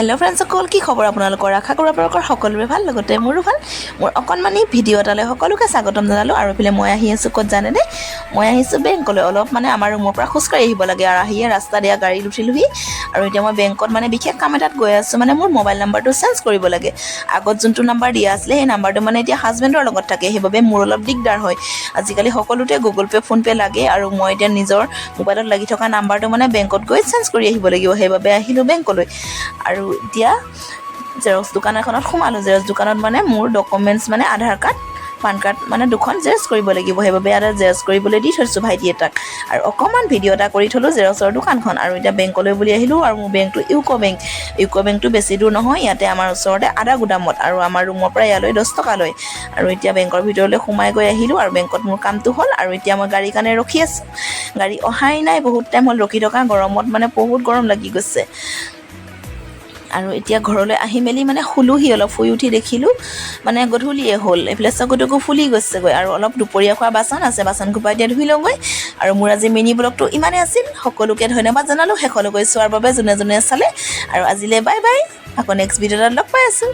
Hello' friends সকল, কি খবৰ আপোনালোকৰ? আশা কৰোঁ আপোনালোকৰ সকলোৰে ভাল, লগতে মোৰো ভাল। মোৰ অকণমানি ভিডিঅ' এটালৈ সকলোকে স্বাগতম জনালোঁ। আৰু এইফালে মই আহি আছোঁ ক'ত জানে দে, মই আহিছোঁ বেংকলৈ। অলপ মানে আমাৰ ৰুমৰ পৰা খোজকাঢ়ি আহিব লাগে আৰু আহিয়ে ৰাস্তাত এয়া গাড়ীত উঠিলোহি। আৰু এতিয়া মই বেংকত মানে বিশেষ কাম এটাত গৈ আছোঁ। মানে মোৰ মোবাইল নাম্বাৰটো চেঞ্জ কৰিব লাগে। আগত যোনটো নাম্বাৰ দিয়া আছিলে সেই নাম্বাৰটো মানে এতিয়া হাজবেণ্ডৰ লগত থাকে, সেইবাবে মোৰ অলপ দিগদাৰ হয়। আজিকালি সকলোতে গুগল পে' ফোনপে' লাগে, আৰু মই এতিয়া নিজৰ মোবাইলত লাগি থকা নাম্বাৰটো মানে বেংকত গৈ চেঞ্জ কৰি আহিব লাগিব, সেইবাবে আহিলোঁ বেংকলৈ। আৰু এতিয়া জেৰক্স দোকান এখনত সোমালোঁ। জেৰক্স দোকানত মানে মোৰ ডকুমেণ্টছ মানে আধাৰ কাৰ্ড, পান কাৰ্ড মানে দুখন জেৰক্স কৰিব লাগিব, সেইবাবে এটা জেৰক্স কৰিবলৈ দি থৈছোঁ ভাইটি এটাক। আৰু অকণমান ভিডিঅ' এটা কৰি থ'লোঁ জেৰক্সৰ দোকানখন। আৰু এতিয়া বেংকলৈ বুলি আহিলোঁ। আৰু মোৰ বেংকটো ইউকো বেংক। ইউকো বেংকটো বেছি দূৰ নহয়, ইয়াতে আমাৰ ওচৰতে আদা গুদামত, আৰু আমাৰ ৰুমৰ পৰা ইয়ালৈ 10 টকা লয়। আৰু এতিয়া বেংকৰ ভিতৰলৈ সোমাই গৈ আহিলোঁ, আৰু বেংকত মোৰ কামটো হ'ল। আৰু এতিয়া মই গাড়ীৰ কাৰণে ৰখি আছোঁ। গাড়ী অহাই নাই, বহুত টাইম হ'ল ৰখি থকা। গৰমত মানে বহুত গৰম লাগি গৈছে। আৰু এতিয়া ঘৰলৈ আহি মেলি মানে শুলোহি, অলপ শুই উঠি দেখিলোঁ মানে গধূলিয়ে হ'ল। এইফালে চকুতকো ফুলি গৈছেগৈ। আৰু অলপ দুপৰীয়া খোৱা বাচন আছে, বাচন কোপা এতিয়া ধুই লওঁগৈ। আৰু মোৰ আজি মিনি ব্লগটো ইমানেই আছিল। সকলোকে ধন্যবাদ জনালোঁ শেষলৈকে চোৱাৰ বাবে, যোনে যোনে চালে। আৰু আজিলৈ বাই বাই, আকৌ নেক্সট ভিডিঅ'ত লগ পাই আছোঁ।